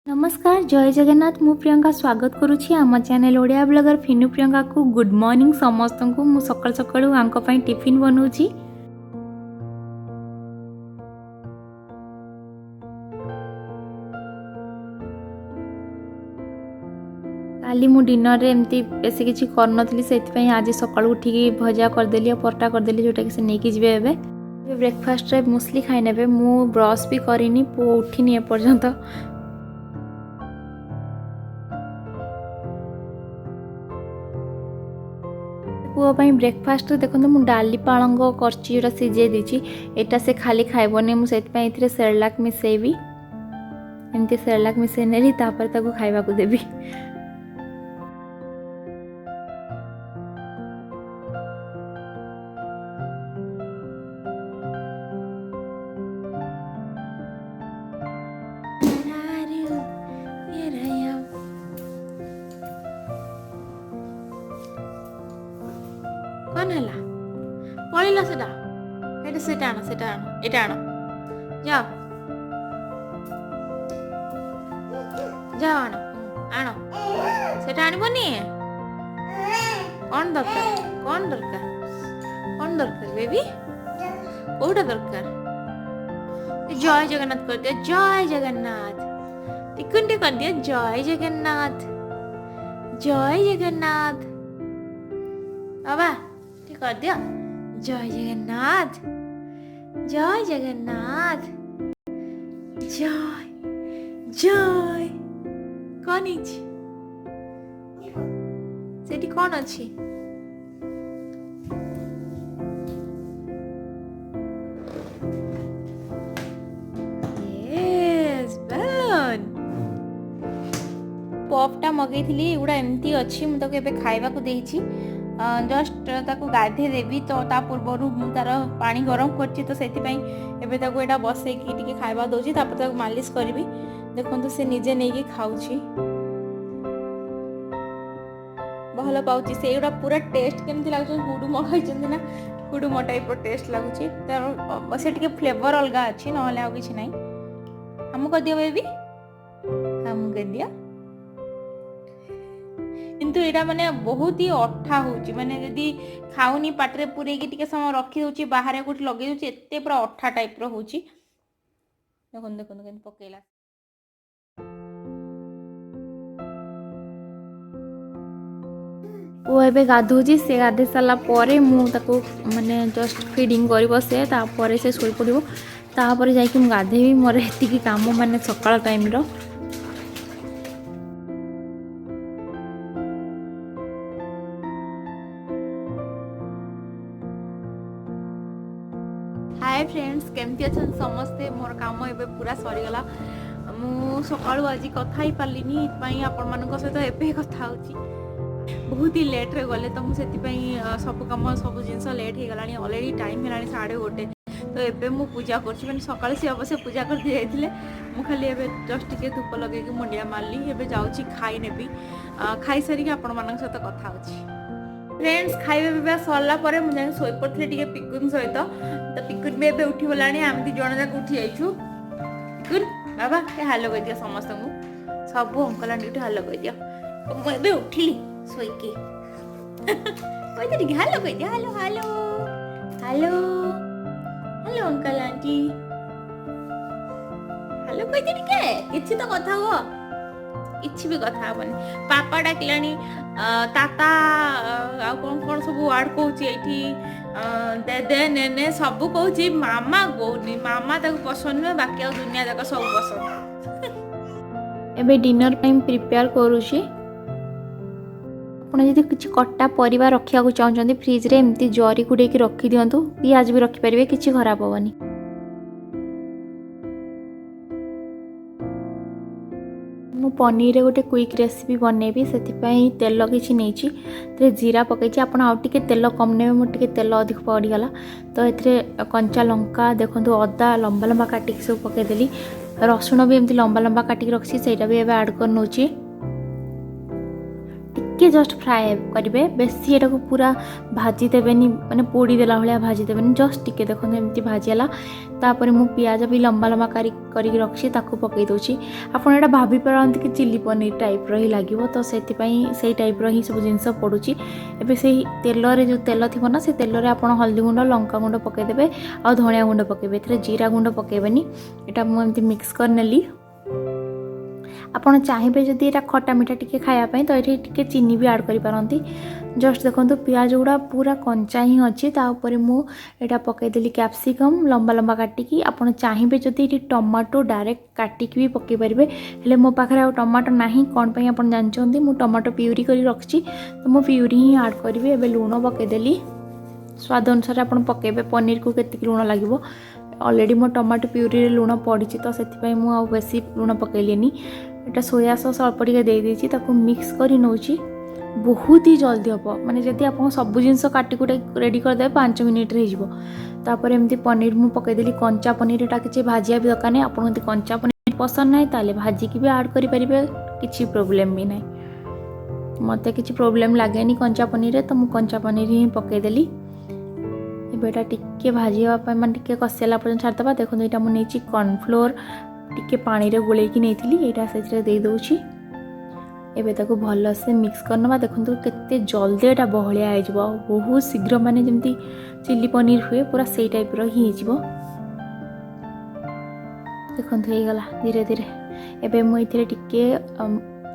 नमस्कार जय जगन्नाथ मु प्रियंका स्वागत करुछि आम चैनल ओडिया ब्लॉगर फिनु प्रियंका को गुड मॉर्निंग समस्त को मु सकाळ सकाळू आंको पई टिफिन बनौछि। काली मु डिनर रे एमती बेसी किछि करनथली सेति पई आज सकाळ उठी भजा कर देली परटा कर देली जोटा कि से नेकी जिवे एबे ब्रेकफास्ट रे मुसली खाइ नेबे मु ब्रश भी करिनी पो उठिनी ए पर्यंत। पुआ ब्रेकफास्ट देखो मुझे डाली पालंग कर सीझे देती एटा से खाली खाइबनी मुझे सेरेलाक मिसेबी एमती सेरेलाक मिसे नेली तापर खाइबा को देबी। कौन हला पळिला सेटा एटा सेटा आना एटा आना जाओ जाओ आना सेटा आनिबनी कौन दरकार बेबी कोटा दरकार जय जगन्नाथ कर दिया जय जगन्नाथ टिकुंडी कर दिया जय जगन्नाथ बाबा कर दिया जय जगन्नाथ जय कौन सेठी कौन अच्छी पॉपटा मगैली गुड़ा एमती अच्छी मुझे खाइबा को देइछि जस्ट ताको गाधे देवी तो ता पूर्वर तार पानी गरम करछि तो सेति पई एबे ताको एटा बसे की टिके खाइबा दोछि तापर ताको मालिश करबी देखंतु से निजे नै के खाउछि भलो पाउछि सेउडा पूरा टेस्ट केमति लागछ गुडुम खाइछन ना गुडुम टाइप रो टेस्ट लागुछि तार से टिके फ्लेवर अलगा अछि नहले आ किछि नै हम को दियो बेबी हम को दियो किंतु एटा माने बहुत ही अठा होची माने यदि खाउनी पाटरे पुरे की टिके समय रखी दोची बाहर कोठी लगे दोची एते पूरा अठा टाइप रो होची देखन केन पकेला ओ एबे गाधोजी से गाधे साला परे मु ताको माने जस्ट फीडिंग करी बसे ता परे से सोई पड़िबो ता परे जाई कि मु गाधेबी मोर एति की काम माने सकाळ टाइम रो। हाय फ्रेंड्स केमती अच्छन समस्ते मोर काम एबे पूरा सरीगला मु सकाळु आज कथा ही पालिनी इतपाई आपण मानक सहित एबे कथा होची बहुत ही लेट रे गले तो मु सेति पई सब काम सब जिंस लेट हे गलानी ऑलरेडी टाइम हेलानी 1:30 तो एबे मु पूजा करछि माने सकाळ से अवश्य पूजा कर दि जाइथिले मु खाली एबे जस्ट के धूप लगे के मुंडिया मारली एबे जाउची खाई नेबी खाई सारी के आपण मानक सहित कथा होची। फ्रेंड्स खाइबा पिबा सरला परे मु जाई सोई पड़थले टिके पिकुन सहित तो पिकुन में एबे उठी गलानी आमती जण जाक उठी आइछु पिकुन बाबा के हालो कहि दिया समस्त को सब अंकल आंटी उठी हालो कहि दिया मु एबे उठिली सोई के कहि दे हालो कहि दिया हालो हालो हालो हेलो अंकल आंटी हालो कहि दे के किछि तो कथा हो किछि भी कथा हबनी पापा डाकलानी ताता आ कौन सब वार्ड कहूँ ये दे दे ने ने सब कहूँ मामा कहूनी मामा तक पसंद नुहे बाकी आ दुनिया जाक सब पसंद। एबे डिनर टाइम प्रिपेयर करूची आपन जदि किछि कट्टा परिबा रखिया को चाहउछन्ती फ्रिज रे एम्ति जरी कुडे की रखि दियंतु प्याज भी रखि परिबे किछि खराब होबनी। मु पनीर रे गोटे क्विक रेसिपी बनेबी सेतिपई तेल किछि नेछि ते जीरा पकैछि आपण आउ टिके तेल कम नेबे मु टिके तेल अधिक पड़ी गला तो एथरे कंचा लंका देखंतु अदा लंबा लंबा काटी के सब पकै देली रसुण भी एमती लंबा लंबा काटी के रखछि सेटा भी एबे ऐड कर नोछि टिके जस्ट फ्राए करेंगे बेसी एटा को पूरा भाजी देवेनि माने पोड़ी देला भाया भाजी देवेनि जस्ट टिके देखो एमती भाजीला तापर मु पियाज भी लंबा लंबा करी रखी पकई दूची आपड़ एटा भाभी पारती कि चिली पनीर टाइप रही लगे तो से टाइप रही सब जिनस पड़ुची एबे से तेल रे जो तेल थी ना से तेल रे आप हल्दी गुंड लंका गुंड पकईदेवे आ धनिया गुंड पकईबे ए जीरा गुंड पकईबेनि एटा मुझे मिक्स कर नेली आपड़ चाहिए जदि यहाँ खटा मीठा टी खायापी तो ये टी चीनी भी आड करें जस्ट देखो पियाज गुड़ा पूरा कंचा ही अच्छी तापर मुझा पकईदेली कैप्सिकम लंबा लंबा काटिकी आपड़ चाहिए जदि ये टमाटो डायरेक्ट काटिकी भी पकई पारे हेले मो पाखे आ टमाटो ना कौन पर आप जानते मुझे टमाटो प्यूरी कर रखी तो मु प्यूरी ही आड करी एवं लुण पकईदेली स्वाद अनुसार आप पकईबे पनीर को केतिक लुण लगे ऑलरेडी मो टमाटो प्यूरी रे लुण पड़ी तो से मुझे बेसी लुण पकईलिनी एटा सोया सॉस अल्प टिके दे देछि ताको मिक्स करी नौछि बहुत ही जल्दी हम माने जदि आप सब जिनस काटी कुटा रेडी करदे 5 मिनिट रे हिजबो तापर एमती पनीर मु पकईदेली कंचा पनीर एटा किछि भाजिया भी दरकार नहीं आपन यदि कंचा पनीर पसंद नहीं ताले भाजी की भी ऐड करि परिबे किछि प्रॉब्लम भी नहीं मते किछि प्रॉब्लम लागेनी कंचा पनीर रे तो मु कंचा पनीर ही पकईदेली एबेटा टिके भाजिया पय मन टिके कसेला पर्यंत छाड़तबा देखो एटा मु नेछि कॉर्नफ्लोर टिके पानी रे गोलेकी नेथिली एटा सेजरे दे दोछि एबे ताको भल से मिक्स करनबा देखंतु केते जल्दी एटा बहलिया आइ जबो बहुत शीघ्र माने जेमती चिली पनीर हुए पूरा सेई टाइप रो ही जबो देखंतु हे गला धीरे धीरे एबे मु इथिरे टिके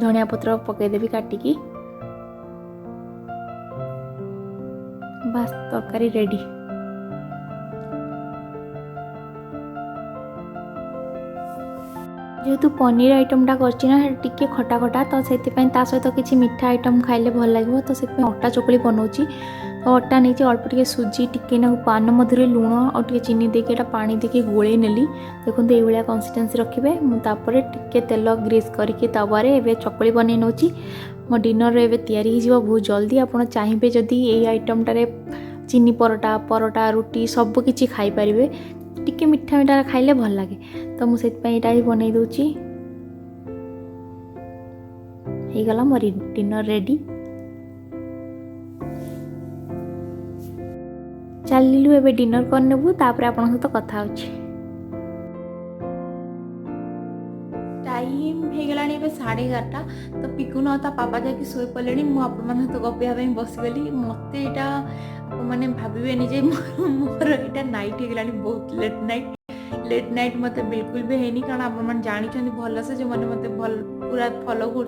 धनिया पत्र पकई देबी काटिकी बस तरकारी रेडी जेहेतु पनीर आइटमटा करना टिके खटा खटा तो से सहित किसी मीठा आइटम खाइले भल लगे तो से अटा चकुली बनाऊँगी तो अटा नहीं अल्प टिके सुजी टिके ना पान मध्य लुण और टिके चीनी देके एटा पानी देके गोले नेली देखो ये भाया कंसिस्टेंसी रखिए मुझे टिके तेल ग्रीस करके तवारे एवं चकुली बन नौची मो डिनर रे तैयारी हो बहुत जल्दी आप चाहिए जदि ये आइटमटारे चीनी परोटा परोटा रुटी सब किछि खाई पारिबे टिके मीठा मीठा खाइले भल लगे तो मुझे ही बनई दूची हो गला मोर डिनर रेडी चलू एबे डिनर कर नेबू तापर आपन सहित कथा होची टाइम हो गलानी एबे 11:30 तो पिकुन ता पापा जाकि सोई पलेनी मु आपन मन सहित गपिया ପାଇଁ बसिगली मते एटा आप माने भाबिबेनी जे मोर एटा नाइट हो गलानी बहुत लेट नाइट मत बिल्कुल भी है कारण आप जानी भल से जो मैंने मत भल पूरा फॉलो कर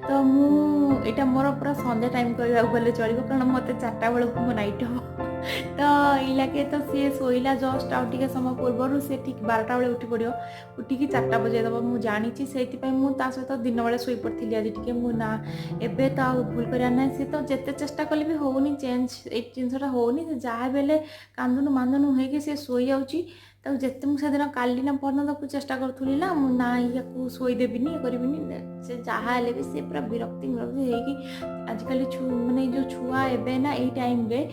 तो मुझा मोर पूरा संध्या टाइम कहवा गले चलो कारण मत 4टा बेलू मो नाइट हम तो ये लगे तो सी शोला जस्ट आउ टे समय पूर्वर से ठीक 12टा बेले उठी पड़ो उठिकी 4टा बजेदेव मुझे जानी से सहित दिन बेले शोई पड़ी आज टे ना एबे तो भूल कर ना सी तो जिते चेष्टा कले भी होनी चेंज ये जिनसा होनी जहाँ बेले कांदुनु मांदुनु हो सी शोई जाऊँगी तो जिते मुझे दिन काली ना पर्यटन चेष्टा करूँ ना या शोदेवी करी से जहाँ भी सी पूरा विरक्ति विरक्ति आजिकल माने जो छुआ एबे ना यही टाइम रे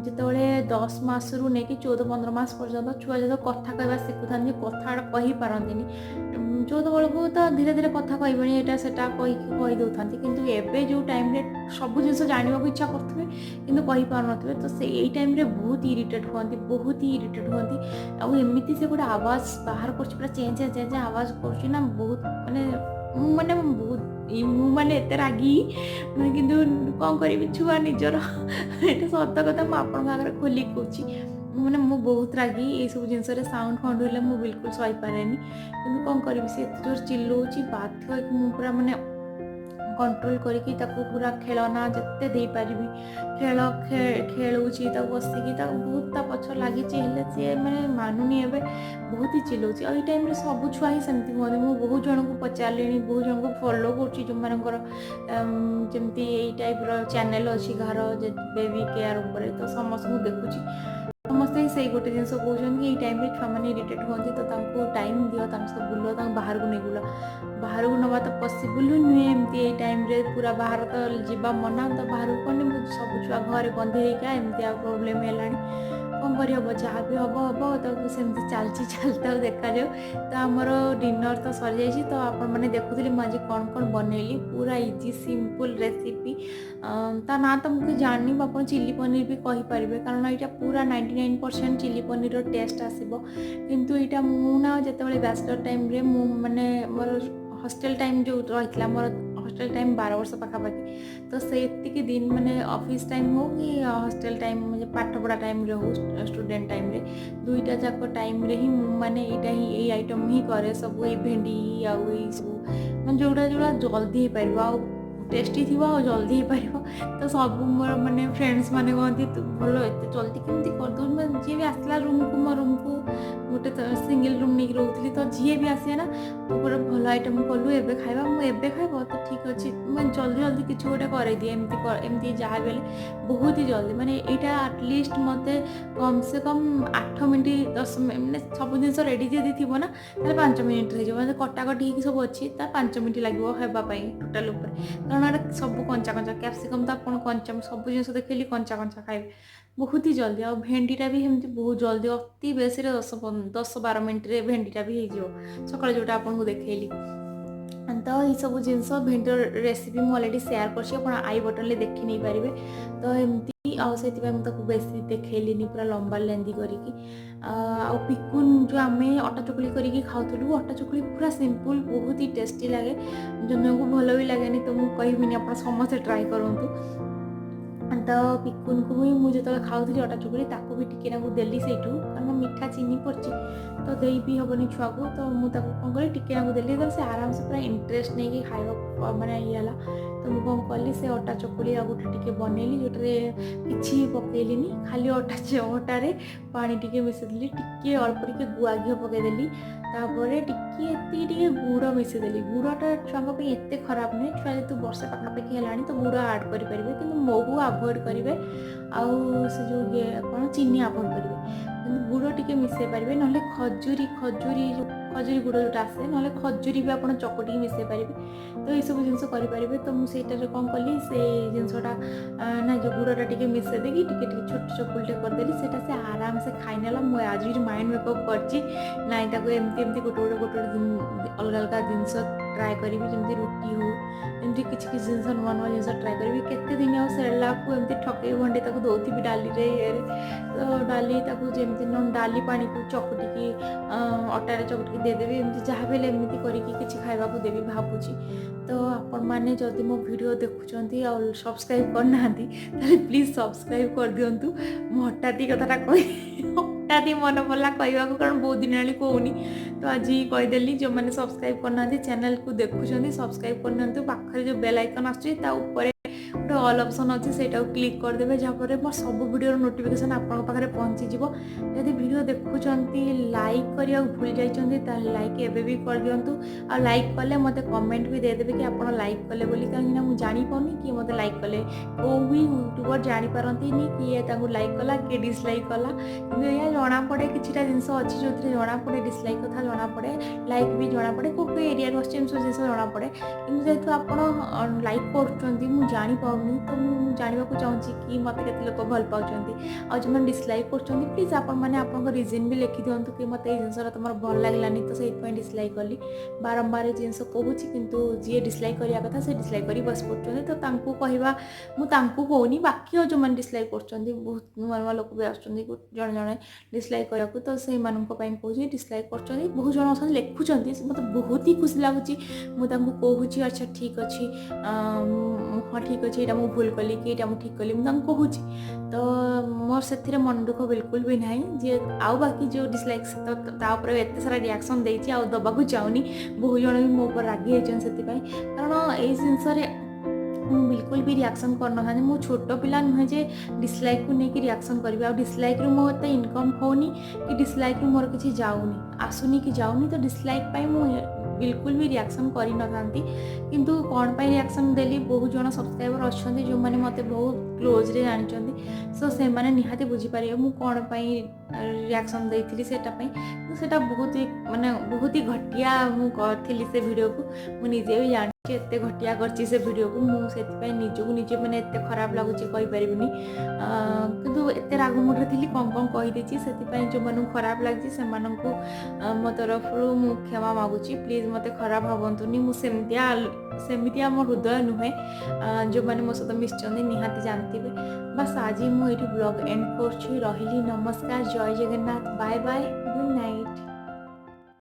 जिते 10 मास रु नहीं कि 14-15 मास पर्यटन छुआ जो कथा कहवा शिखुता कथा कही पारती 14 बेलू तो धीरे धीरे कथा कहबे यहाँ से कहीदे कि एबे जो टाइम रे सब जिन जानवा इच्छा करेंगे कि पारे तो से यही टाइम रे बहुत इरिटेट होती आमती से गोटे आवाज बाहर कर चेंज चेंज आवाज करना बहुत माने बहुत माने एत रागी मैं कि कौन करी छुआ निजर ये सत कथा मुझे आगे खोल कौची मैंने मु बहुत रागी ये सब जिनस साउंड फाउंड हेल्ले मुझे बिल्कुल सही पारे कि कौन करी से एत जोर चिल्लाऊँगी बाध्य पूरा माने कंट्रोल करके पूरा खेलना जिते दे पारि खेल खेलुची बसिकी बहुत पछ लगी सी मैंने मानुनी एवं बहुत ही चिल्लाऊँगी और टाइम सब छुआ ही सेमती कहते मुझे बहुत जन को पचारे बहुत जन को फॉलो कर जो मानकर जमती यही टाइप चैनल अच्छी घर बेबी केयर उपर तो समस्त देखुची समस्ते से गोटे जिन कहते कि टाइम छुआ मैंने इरिटेट होती तो टाइम दियो सहित बुल बाहर को नहीं बुल बाहर को नवा तो पॉसिबल नुहे एमती ये टाइम रे पूरा बाहर तो जीवा मना तो बाहर को कौन सब छुआ घरे बंदी होगा एमती आ प्रोब्लेम है कौन करहब जहाँ भी हम हम तो सेमती चलता देखा जाऊ। तो आमर डिनर तो सरी जाइए। तो आपण मैंने देखुली मुझे कौन कौन बनैली पूरा इजी सिंपल रेसिपी। ता ना तो मुझे जानी आप चिली पनीर भी कहींपारे कारण यहाँ पूरा 99% चिली पनीर टेस्ट आसो। किंतु यहाँ मुझे जिते बैचलर टाइम रे माने मोर हॉस्टल टाइम जो रही मोर हॉस्टल टाइम 12 वर्ष पाखापाखि। तो से दिन माने ऑफिस टाइम हो कि हॉस्टल टाइम मुझे पाठ पढ़ा टाइम रे हो स्टूडेंट टाइम रे दुईटा जाक टाइम रे ही माने यहाँ ही ये आइटम ही करे सब ये भेंडी आउ सब मैं जोड़ा जोड़ा जल्दी हो पार टेस्टी थी जल्दी हो पार। तो सब मोर माने फ्रेंड्स माने कहती तू भल एत जल्दी केमती करदे जी भी आसला रूम को मो रूम को गोटे सिंगल रूम नहीं रोली। तो जी भी आसे ना तू गोटे भल आइटम कलु एबे खाइबा मुझे खाइब तो ठीक अच्छे मैं जल्दी जल्दी किसी गोटे करदिए एमती जहाँ भी बहुत ही जल्दी माने यहाँ आटलिस्ट मत कम से कम 8 मिनट 10 मिनट सब जिन रेडी जदि थी ना तो 5 मिनट हो मतलब कटाकटी सब अच्छी 5 मिनट लगे खावाई टोटाल कारण सब कंचा कंचा कैप्सिकम तो आप कंचा सब जिन देखिए कंचा कंचा खाइबे बहुत ही जल्दी। आ भेंडीटा भी एमती बहुत जल्दी अति बेसी 10-12 मिनट भेंडीटा भी हो सकाल जोटा आपको देखली। तो ये सब जिनस भेंडर रेसिपी मुझे अलरेडी सेयार कर आई बटन में देखी नहीं पारे। तो एमती से बेसी देखली पूरा लंबा लेंदी करके पिकुन जो आम अटा चकुली करके खाऊलु अटा चकुली पूरा सिंपल बहुत ही टेस्टी लगे जो को भल भी लगे तो मुझे कहबी आप समस्ते ट्राए करूँ। तो पिकुन को भी मुझे जो खाऊली अटा चकुली भी टिके ना देली से कारण मीठा चीनी पड़ी तो दे भी हेनी छुआ को। तो मुझे कौन कली टिके ना देली तो से आराम से पूरा इंटरेस्ट नहीं खावा मैंने ये तो मुझे कौन कली से अटा चकुली आ गोटे टिके बनैली जोटे कि पकईली खाली अटारे पानी टिके मिसेदेली टिके अल्प टिके गुआ घी पकईदेली टिके गुड़ मिसेदेली गुड़टा छुआ एत खराब नुहे छुआ जेहतु वर्षे पाखापाखि है तो गुड़ आड करेंगे कि महू आभोड करेंगे आउ से जो ये कौन चीनी आभोड करेंगे गुड़ टिके मिसई पारे ना खजूरी खजूरी खजूरी गुड़ जो आसे ना खजूरी भी आप चकटी मिसई पारे। तो ये सब जिन करेंगे तो मुझे कौन कली से जिनसा ना जो गुड़टा टिके मिसई देगी टिके छोट चकुलटे करदेली से आराम से खाई नेला मुझे आज माइंड मेकअप कर एमती एमती गोटे गोटे अलग अलग जिनस ट्राए करी जमी रुटी हो एमती किसी किसी जिन नुआ नुआ जिन ट्राए करी केते दिन आ सेरलाक एमती ठकई भंडे दौथी डाली ये तो डाली जमी डाली पानी को चकटिकी अटारे चकटिकी देदेवी एमती जहाँ भी एमती करके खाइबा को देवी भावुची। तो आपण मैंने जदि मो वीडियो देखुंत और सब्सक्राइब करना प्लीज सब्सक्राइब कर दिंतु। हठात ही कथा हठात ही मन पड़ा कहवाक कारण बहुत दिन आनी कहूनी तो आज कहीदेली जो मैंने सब्सक्राइब करना चैनल को देखुं सब्सक्राइब करनी पाखे जो बेल आइकन आसपर गोटे ऑल ऑप्शन अच्छे से क्लिक करदे जहाँपर मोर सब वीडियो नोटिफिकेशन आपन पाखे पहुँची जी। जदि वीडियो देखुं लाइक करने भूल जाइए लाइक एवं भी कर दिंतु आ लाइक कले मत कमेंट भी देदेवे कि आप लाइक कले बोली कहीं मुझे जापानी कि मत लाइक कले कौ भी यूट्यूबर जापारती किए लाइक कला किए डिसलाइक कला कि यह जना पड़े कि जिन अच्छी जो जना पड़े डिसलाइक कथा जना पड़े लाइक भी जना पड़े कौ एरिया सब जिन जना पड़े कि जेहतु आप लाइक कर जापानी तो मुझे जानवा चाहूँगी कि मत के लोग भल पाँच और जो मैंने डिसलाइक कर प्लीज आप रिजन भी लिखि दिंतु कि मत जिनसा तुम भल लगलानी तो से डिसलाइक कली बारंबार जिन कहूँ किंतु जी डिसलाइक करने कथा से डिसलाइक कर बस पड़े तो कहवा मुझे कहूनी बाकी जो मैंने डिसलाइक कर बहुत नुआ नुआ लोक भी आसुँच जड़े जड़े डिसलाइक करने तो से कहूँ डिसलाइक कर बहुत जन अच्छा लिखुं मतलब बहुत ही खुशी लगुच मुझे कहूँ अच्छा ठीक अच्छे हाँ ठीक अच्छे यहाँ मुझे भूल कली कि यहाँ मुझे ठीक कली मुझे कहूँ तो मोर से मन दुख बिल्कुल भी ना जी आउ बाकी जो डिसलाइक तो एत सारा रिएक्शन देती दबाक चाहूनी बहुत जन भी मो रागी से कारण ये जिनस बिल्कुल भी रिएक्शन करना मो छोट पिला नुहे जे डिसलाइक को लेकिन रिएक्शन करी आ डिसलाइक रू मो इनकम होनी कि डिसलाइक रू मोर किसी जाऊनी आसुनी कि जाऊनी तो डिसलाइक बिल्कुल भी रिएक्शन करी न था किंतु कौन पाई रिएक्शन देली बहुत जन सब्सक्राइबर अच्छा जो मैंने मत बहुत क्लोज्रे जानते सो से मैंने निहाती बुझीपारे मु कौन रिएक्शन देती से बहुत ही माने बहुत ही घटिया मुझी से वीडियो को मुझे भी जानी एत घटिया कर से वीडियो को मुझे निजक निजे मैंने एत खराब लगुच कहीपरि किंतु एत राग मुड्रे थी कौन कौन कहीदे से जो मन खराब लगी से मो तरफ मु क्षमा मागुची प्लीज मत खराब भावतुनि सेमतिया मो हृदय नुहे जो मैंने मो सहित मिशन निहाती जानते बस आज मुझे ब्लॉग एंड कर रही नमस्कार जय जगन्नाथ बाय बाय।